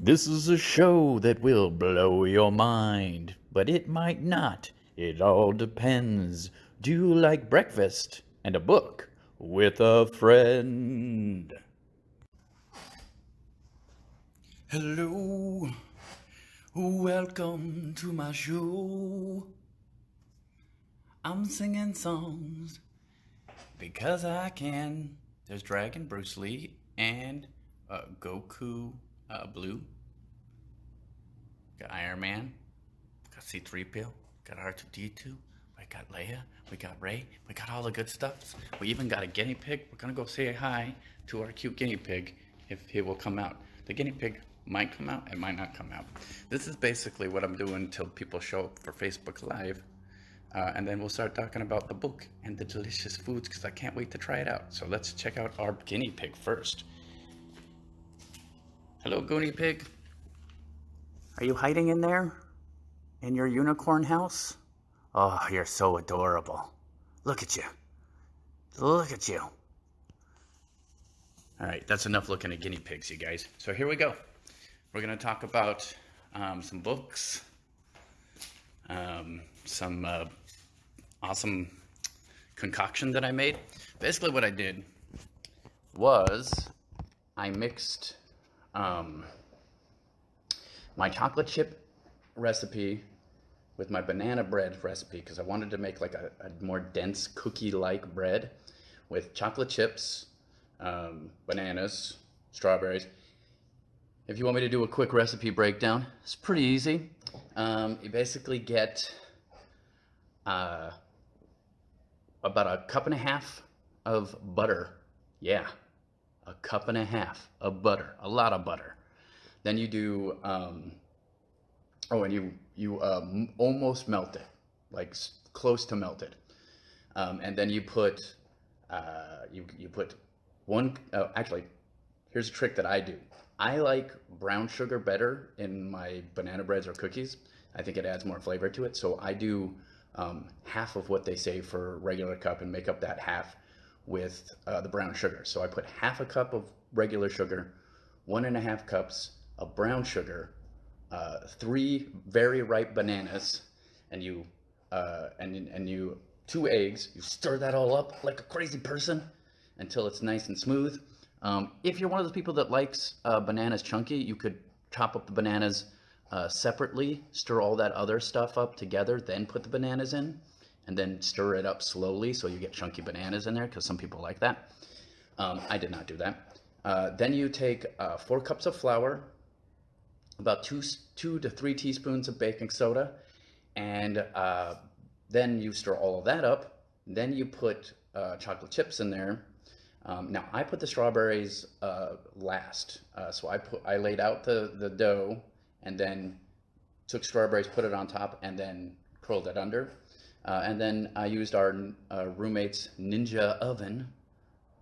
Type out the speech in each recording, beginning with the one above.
This is a show that will blow your mind, but it might not. It all depends. Do you like breakfast and a book with a friend? Hello, welcome to my show. I'm singing songs because I can. There's Dragon Bruce Lee and Goku Blue. Got Iron Man. Got C-3PO. Got R2-D2. We got Leia. We got Rey. We got all the good stuff. We even got a guinea pig. We're gonna go say hi to our cute guinea pig if he will come out. The guinea pig might come out. It might not come out. This is basically what I'm doing until people show up for Facebook Live. And then we'll start talking about the book and the delicious foods because I can't wait to try it out. So let's check out our guinea pig first. Hello, guinea pig. Are you hiding in there? In your unicorn house? Oh, you're so adorable. Look at you. Look at you. All right, that's enough looking at guinea pigs, you guys. So here we go. We're going to talk about some books, some awesome concoction that I made. Basically what I did was I mixed my chocolate chip recipe with my banana bread recipe because I wanted to make like a more dense cookie-like bread with chocolate chips, bananas, strawberries. If you want me to do a quick recipe breakdown, it's pretty easy. You basically get about a cup and a half of butter. Yeah, a cup and a half of butter, a lot of butter. Then you do, and you almost melt it, like close to melted. And then you put, you put one, actually, here's a trick that I do. I like brown sugar better in my banana breads or cookies. I think it adds more flavor to it. So I do half of what they say for regular cup and make up that half with the brown sugar. So I put half a cup of regular sugar, 1.5 cups of brown sugar, 3 very ripe bananas, and you 2 eggs. You stir that all up like a crazy person until it's nice and smooth. If you're one of those people that likes bananas chunky, you could chop up the bananas separately, stir all that other stuff up together, then put the bananas in, and then stir it up slowly so you get chunky bananas in there because some people like that. I did not do that. Then you take 4 cups of flour, about 2 to 3 teaspoons of baking soda, and then you stir all of that up. Then you put chocolate chips in there. Now I put the strawberries last, so I laid out the dough and then took strawberries, put it on top, and then curled it under. And then I used our roommate's Ninja oven.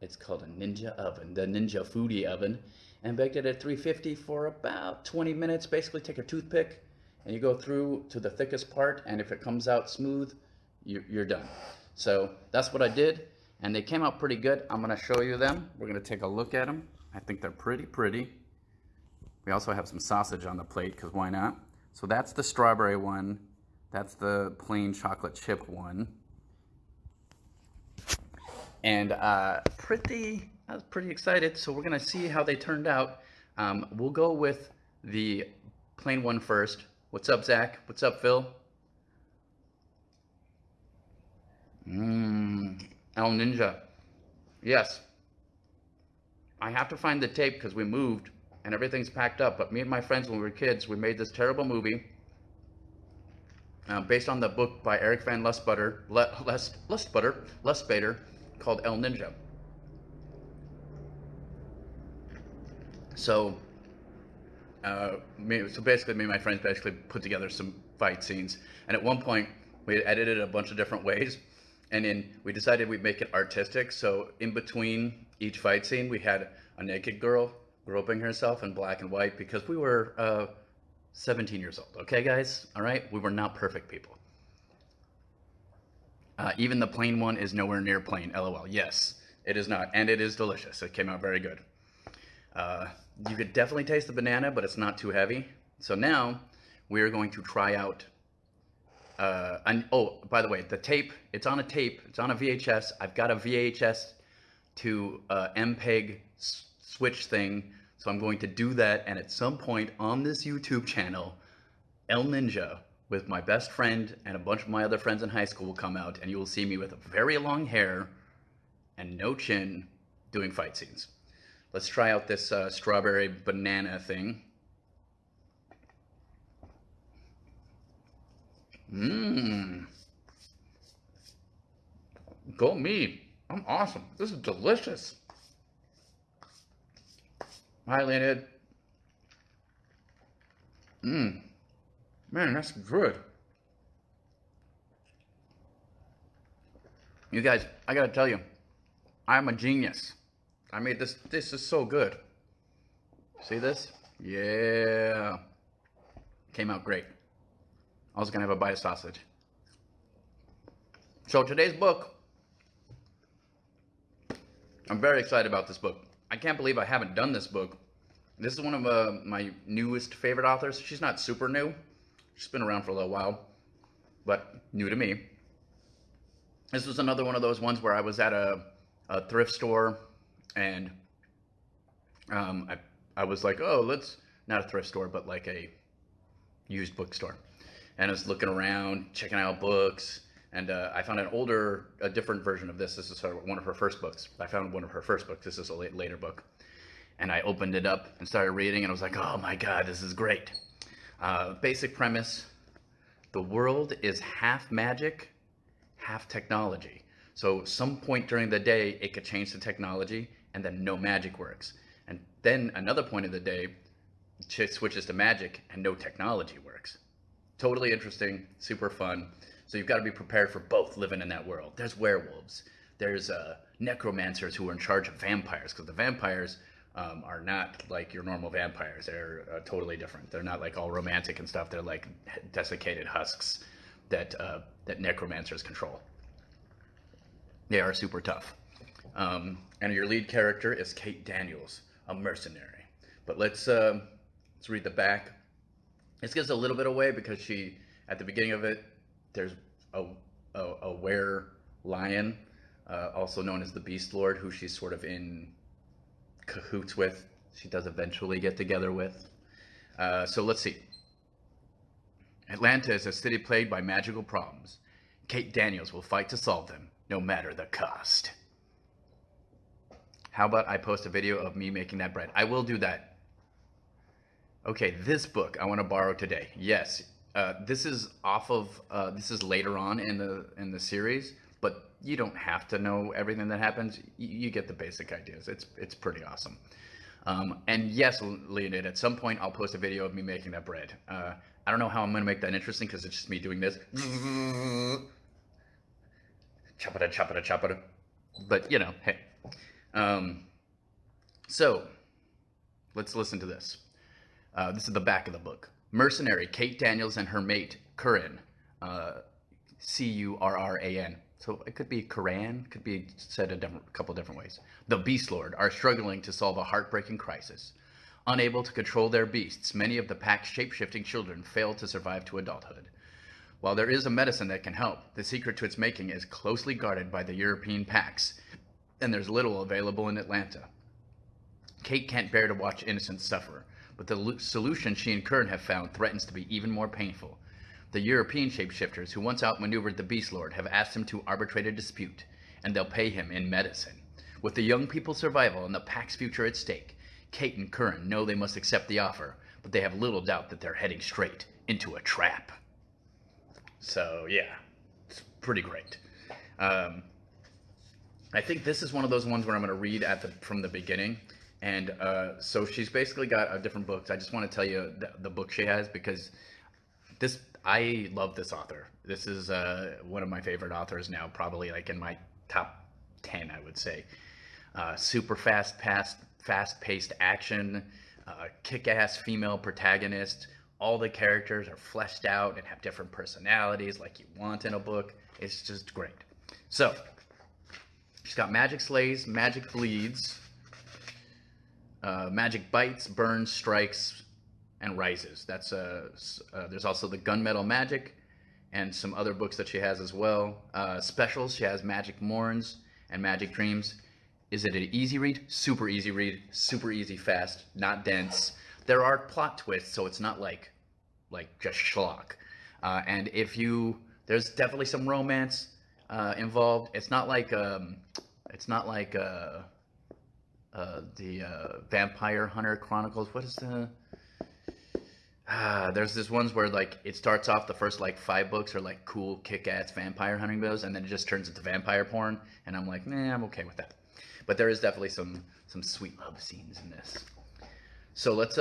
It's called a Ninja oven, the Ninja Foodie oven, and baked it at 350 for about 20 minutes. Basically, take a toothpick and you go through to the thickest part, and if it comes out smooth, you're done. So that's what I did, and they came out pretty good. I'm gonna show you them. We're gonna take a look at them. I think they're pretty. We also have some sausage on the plate, because why not? So that's the strawberry one. That's the plain chocolate chip one. And I was pretty excited. So we're gonna see how they turned out. We'll go with the plain one first. What's up, Zach? What's up, Phil? El Ninja. Yes. I have to find the tape because we moved and everything's packed up. But me and my friends, when we were kids, we made this terrible movie based on the book by Eric Van Lustbader called El Ninja. So, basically, me and my friends basically put together some fight scenes. And at one point, we had edited it a bunch of different ways. And then we decided we'd make it artistic. So in between each fight scene, we had a naked girl groping herself in black and white because we were 17 years old. Okay, guys? All right? We were not perfect people. Even the plain one is nowhere near plain, LOL. Yes, it is not. And it is delicious. It came out very good. You could definitely taste the banana, but it's not too heavy. So now we're going to try out. Oh, by the way, the tape, it's on a tape, it's on a VHS. I've got a VHS to MPEG switch thing. So I'm going to do that. And at some point on this YouTube channel, El Ninja with my best friend and a bunch of my other friends in high school will come out, and you will see me with very long hair and no chin doing fight scenes. Let's try out this strawberry banana thing. Mmm. Go me. I'm awesome. This is delicious. Hi, Leonid. Mmm. Man, that's good. You guys, I gotta tell you, I'm a genius. I made this. This is so good. See this? Yeah. Came out great. I was gonna have a bite of sausage. So today's book, I'm very excited about this book. I can't believe I haven't done this book. This is one of my newest favorite authors. She's not super new. She's been around for a little while, but new to me. This was another one of those ones where I was at a thrift store, and I was like, oh, not a thrift store, but like a used bookstore. And I was looking around, checking out books, and I found a different version of this. This is one of her first books. I found one of her first books. This is a later book. And I opened it up and started reading, and I was like, oh my God, this is great. Basic premise, the world is half magic, half technology. So some point during the day, it could change the technology, and then no magic works. And then another point of the day, it switches to magic, and no technology works. Totally interesting, super fun. So you've got to be prepared for both living in that world. There's werewolves. There's necromancers who are in charge of vampires, because the vampires are not like your normal vampires. They're totally different. They're not like all romantic and stuff. They're like desiccated husks that necromancers control. They are super tough. And your lead character is Kate Daniels, a mercenary. But let's read the back. This gives a little bit away because at the beginning of it, there's a were lion, also known as the Beast Lord, who she's sort of in cahoots with. She does eventually get together with. So let's see. Atlanta is a city plagued by magical problems. Kate Daniels will fight to solve them, no matter the cost. How about I post a video of me making that bread? I will do that. Okay, this book I want to borrow today. Yes, this is this is later on in the series, but you don't have to know everything that happens. You get the basic ideas. It's pretty awesome. And yes, Leonid, at some point I'll post a video of me making that bread. I don't know how I'm going to make that interesting because it's just me doing this. Chop it. But, you know, hey. So, let's listen to this. This is the back of the book. Mercenary Kate Daniels and her mate, Curran. Curran. So it could be Curran, could be said a couple different ways. The Beast Lord are struggling to solve a heartbreaking crisis. Unable to control their beasts, many of the pack's shape-shifting children fail to survive to adulthood. While there is a medicine that can help, the secret to its making is closely guarded by the European packs, and there's little available in Atlanta. Kate can't bear to watch innocents suffer, but the solution she and Kern have found threatens to be even more painful. The European shapeshifters who once outmaneuvered the Beast Lord have asked him to arbitrate a dispute, and they'll pay him in medicine. With the young people's survival and the pack's future at stake, Kate and Curran know they must accept the offer, but they have little doubt that they're heading straight into a trap. So, yeah, it's pretty great. I think this is one of those ones where I'm going to read from the beginning. And so she's basically got different books. I just want to tell you the book she has because I love this author. This is one of my favorite authors now, probably like in my top 10, I would say. Super fast-paced action, kick-ass female protagonist. All the characters are fleshed out and have different personalities like you want in a book. It's just great. So, she's got magic slays, magic bleeds. Magic bites, burns, strikes, and rises. There's also the gunmetal magic, and some other books that she has as well. Specials, she has Magic Morns and Magic Dreams. Is it an easy read? Super easy read, super easy, fast, not dense. There are plot twists, so it's not like just schlock. And if you, there's definitely some romance involved. It's not like the Vampire Hunter Chronicles. What is the? There's this ones where like it starts off, the first like 5 books are like cool kick-ass vampire hunting videos, and then it just turns into vampire porn, and I'm like, nah, I'm okay with that. But there is definitely some sweet love scenes in this. So let's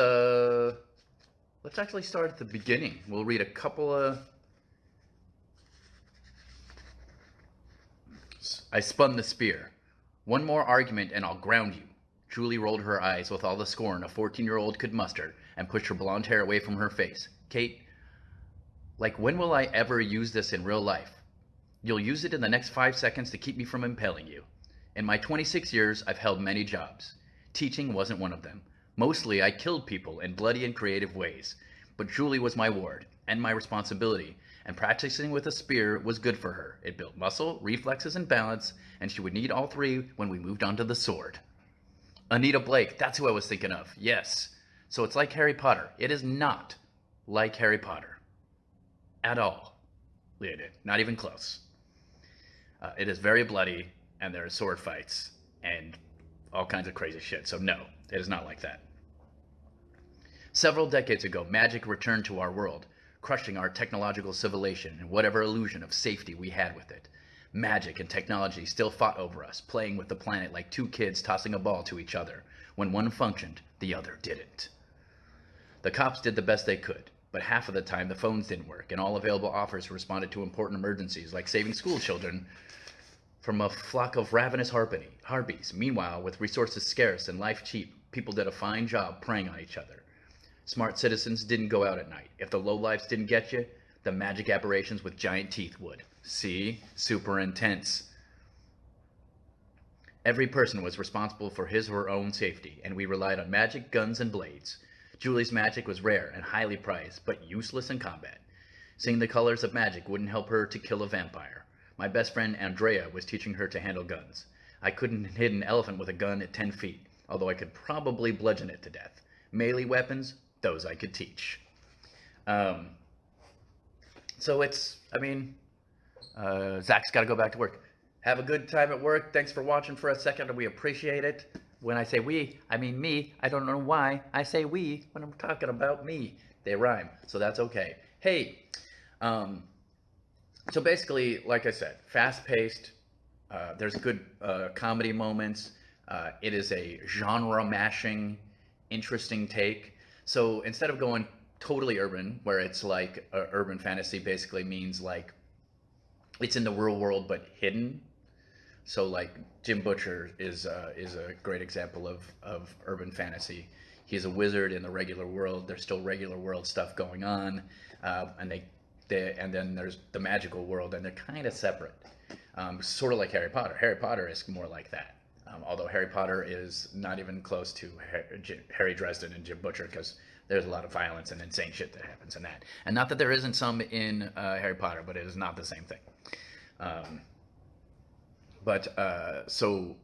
actually start at the beginning. We'll read a couple of. I spun the spear. One more argument and I'll ground you. Julie rolled her eyes with all the scorn a 14-year-old could muster and pushed her blonde hair away from her face. Kate, like, when will I ever use this in real life? You'll use it in the next 5 seconds to keep me from impaling you. In my 26 years, I've held many jobs. Teaching wasn't one of them. Mostly, I killed people in bloody and creative ways. But Julie was my ward and my responsibility, and practicing with a spear was good for her. It built muscle, reflexes, and balance, and she would need all 3 when we moved on to the sword. Anita Blake, that's who I was thinking of. Yes. So it's like Harry Potter. It is not like Harry Potter. At all. Leonid. Not even close. It is very bloody, and there are sword fights, and all kinds of crazy shit. So no, it is not like that. Several decades ago, magic returned to our world, crushing our technological civilization and whatever illusion of safety we had with it. Magic and technology still fought over us, playing with the planet like 2 kids tossing a ball to each other. When one functioned, the other didn't. The cops did the best they could, but half of the time the phones didn't work, and all available offers responded to important emergencies like saving school children from a flock of ravenous harpies. Meanwhile, with resources scarce and life cheap, people did a fine job preying on each other. Smart citizens didn't go out at night. If the lowlifes didn't get you, the magic aberrations with giant teeth would. See? Super intense. Every person was responsible for his or her own safety, and we relied on magic, guns, and blades. Julie's magic was rare and highly prized, but useless in combat. Seeing the colors of magic wouldn't help her to kill a vampire. My best friend Andrea was teaching her to handle guns. I couldn't hit an elephant with a gun at 10 feet, although I could probably bludgeon it to death. Melee weapons, those I could teach. So it's, Zach's got to go back to work. Have a good time at work. Thanks for watching for a second. We appreciate it. When I say we, I mean me. I don't know why I say we when I'm talking about me. They rhyme, so that's okay. Hey, so basically, like I said, fast-paced. There's good comedy moments. It is a genre-mashing, interesting take. So instead of going totally urban, where it's like urban fantasy basically means like it's in the real world but hidden. So like Jim Butcher is a great example of urban fantasy. He's a wizard in the regular world. There's still regular world stuff going on, and then there's the magical world, and they're kind of separate. Sort of like Harry Potter. Harry Potter is more like that. Although Harry Potter is not even close to Harry Dresden and Jim Butcher, because there's a lot of violence and insane shit that happens in that. And not that there isn't some in Harry Potter, but it is not the same thing. So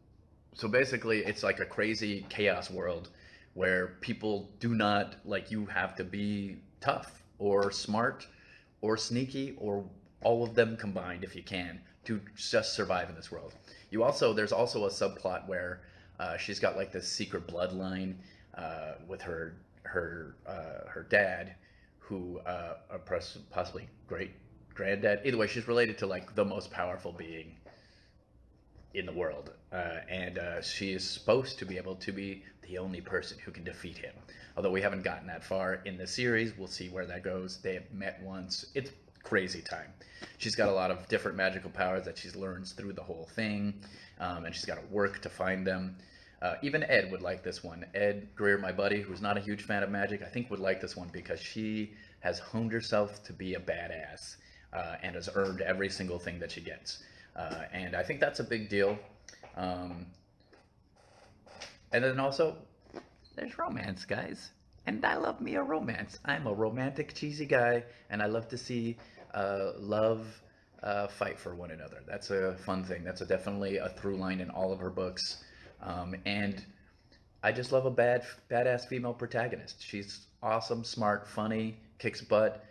basically, it's like a crazy chaos world where people do not, like, you have to be tough or smart or sneaky or all of them combined if you can to just survive in this world. There's also a subplot where she's got like this secret bloodline with her dad, who possibly great granddad. Either way, she's related to like the most powerful being in the world, and she is supposed to be able to be the only person who can defeat him. Although we haven't gotten that far in the series, we'll see where that goes. They have met once. It's crazy time. She's got a lot of different magical powers that she learns through the whole thing, and she's got to work to find them. Even Ed would like this one. Ed Greer, my buddy, who's not a huge fan of magic, I think would like this one because she has honed herself to be a badass and has earned every single thing that she gets. And I think that's a big deal. And then also, there's romance, guys. And I love me a romance. I'm a romantic, cheesy guy, and I love to see love fight for one another. That's a fun thing. That's definitely a through line in all of her books. And I just love a badass female protagonist. She's awesome, smart, funny, kicks butt.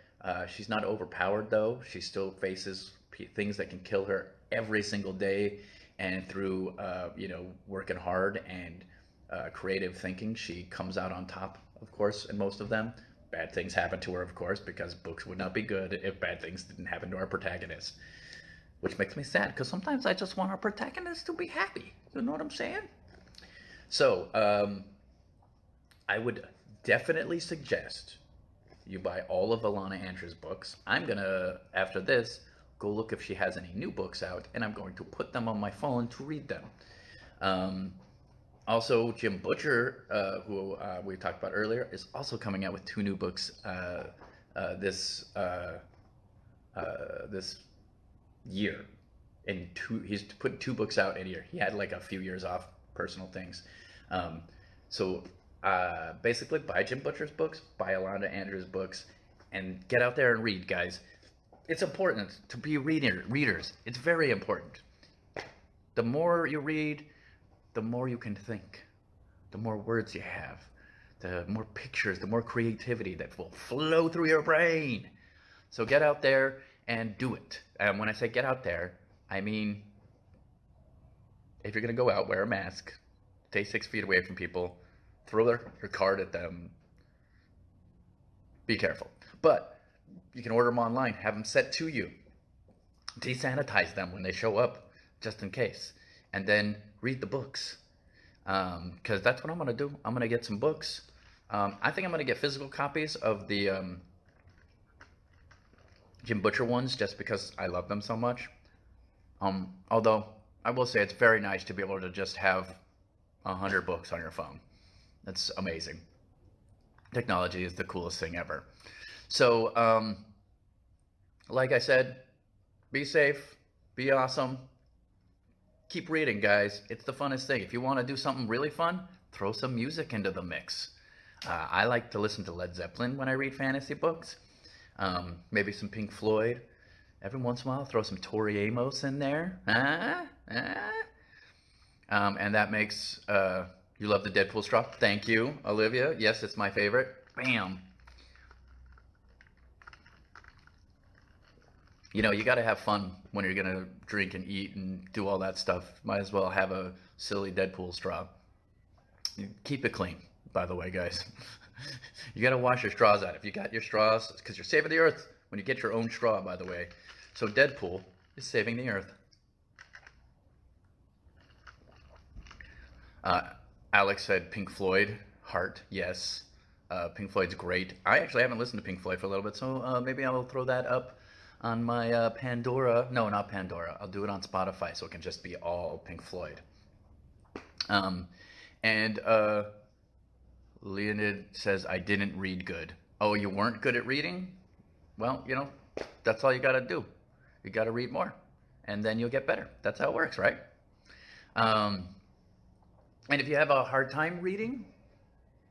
She's not overpowered though. She still faces things that can kill her every single day, and through working hard and creative thinking, she comes out on top. Of course, in most of them, bad things happen to her, of course, because books would not be good if bad things didn't happen to our protagonist. Which makes me sad because sometimes I just want our protagonist to be happy. You know what I'm saying? So, I would definitely suggest you buy all of Ilona Andrews' books. I'm gonna, after this, go look if she has any new books out, and I'm going to put them on my phone to read them. Um, Also, Jim Butcher, who we talked about earlier, is also coming out with two new books this year. He's put two books out in a year. He had like a few years off, personal things. Um, so basically, buy Jim Butcher's books, buy Ilona Andrews' books, and get out there and read, guys. It's important to be readers. It's very important. The more you read, the more you can think, the more words you have, the more pictures, the more creativity that will flow through your brain. So get out there and do it. And when I say get out there, I mean, if you're going to go out, wear a mask, stay 6 feet away from people, throw your card at them, be careful. But you can order them online, have them sent to you, desanitize them when they show up, just in case, and then read the books. Because that's what I'm going to do. I'm going to get some books. I think I'm going to get physical copies of the Jim Butcher ones just because I love them so much. Although, I will say it's very nice to be able to just have 100 books on your phone. That's amazing. Technology is the coolest thing ever. So, like I said, be safe, be awesome. Keep reading, guys. It's the funnest thing. If you want to do something really fun, throw some music into the mix. I like to listen to Led Zeppelin when I read fantasy books. Maybe some Pink Floyd. Every once in a while, throw some Tori Amos in there. And that makes you love the Deadpool straw. Thank you, Olivia. Yes, it's my favorite. Bam. You know, you got to have fun when you're going to drink and eat and do all that stuff. Might as well have a silly Deadpool straw. Keep it clean, by the way, guys. You got to wash your straws out. If you got your straws, because you're saving the earth when you get your own straw, by the way. So Deadpool is saving the earth. Alex said Pink Floyd, Heart, yes. Pink Floyd's great. I actually haven't listened to Pink Floyd for a little bit, so maybe I'll throw that up on my Pandora. No, not Pandora. I'll do it on Spotify so it can just be all Pink Floyd. And Leonid says, I didn't read good. Oh, you weren't good at reading? Well, you know, that's all you got to do. You got to read more, and then you'll get better. That's how it works, right? And if you have a hard time reading,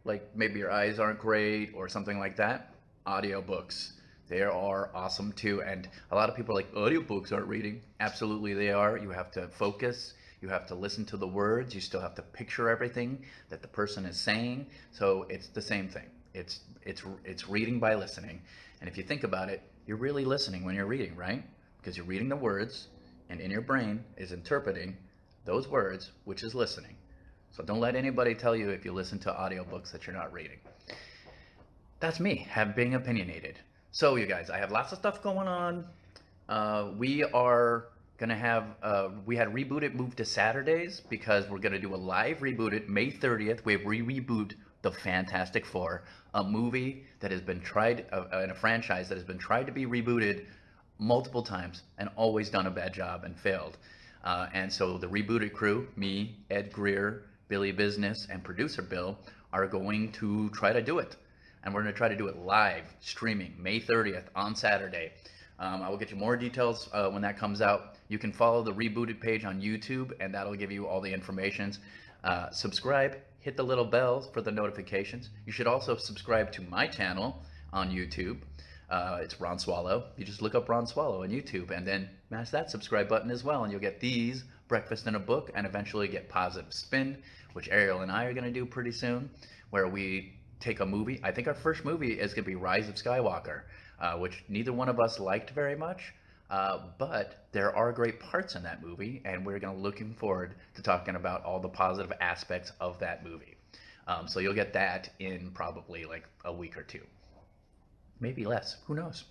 like maybe your eyes aren't great or something like that, audiobooks. They are awesome too. And a lot of people are like, audiobooks aren't reading. Absolutely they are. You have to focus. You have to listen to the words. You still have to picture everything that the person is saying. So it's the same thing. It's reading by listening. And if you think about it, you're really listening when you're reading, right? Because you're reading the words, and in your brain is interpreting those words, which is listening. So don't let anybody tell you if you listen to audiobooks that you're not reading. That's me, being opinionated. So you guys, I have lots of stuff going on. We are going to have, we had Rebooted moved to Saturdays because we're going to do a live Rebooted May 30th. We reboot The Fantastic Four, a movie that has been tried, in a franchise that has been tried to be rebooted multiple times and always done a bad job and failed. And so the Rebooted crew, me, Ed Greer, Billy Business, and producer Bill, are going to try to do it. And we're going to try to do it live, streaming, May 30th on Saturday. I will get you more details when that comes out. You can follow the Rebooted page on YouTube, and that'll give you all the information. Subscribe, hit the little bell for the notifications. You should also subscribe to my channel on YouTube. It's Ron Swallow. You just look up Ron Swallow on YouTube and then mash that subscribe button as well, and you'll get these, Breakfast in a Book, and eventually get Positive Spin, which Ariel and I are going to do pretty soon, where we take a movie. I think our first movie is going to be Rise of Skywalker, which neither one of us liked very much, but there are great parts in that movie, and we're going to looking forward to talking about all the positive aspects of that movie. So you'll get that in probably like a week or two. Maybe less, who knows?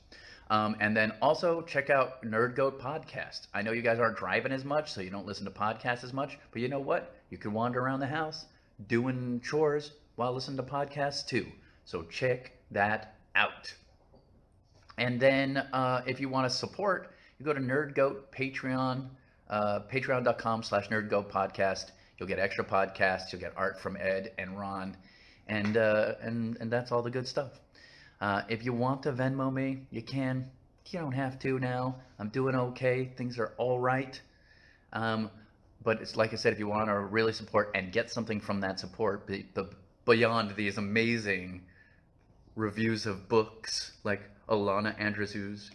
And then also check out Nerd Goat Podcast. I know you guys aren't driving as much, so you don't listen to podcasts as much, but you know what? You can wander around the house doing chores while listening to podcasts too. So check that out. And then if you want to support, you go to Nerd Goat Patreon, patreon.com/nerdgoatpodcast. You'll get extra podcasts, you'll get art from Ed and Ron, and that's all the good stuff. If you want to Venmo me, you can. You don't have to now. I'm doing okay. Things are all right. But it's like I said, if you want to really support and get something from that support, beyond these amazing reviews of books like Ilona Andrews'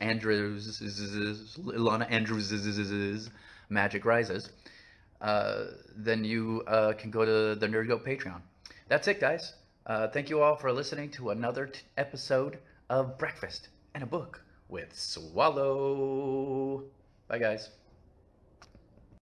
Magic Rises, then you can go to the Nerd Goat Patreon. That's it, guys. Thank you all for listening to another episode of Breakfast and a Book with Swallow. Bye, guys.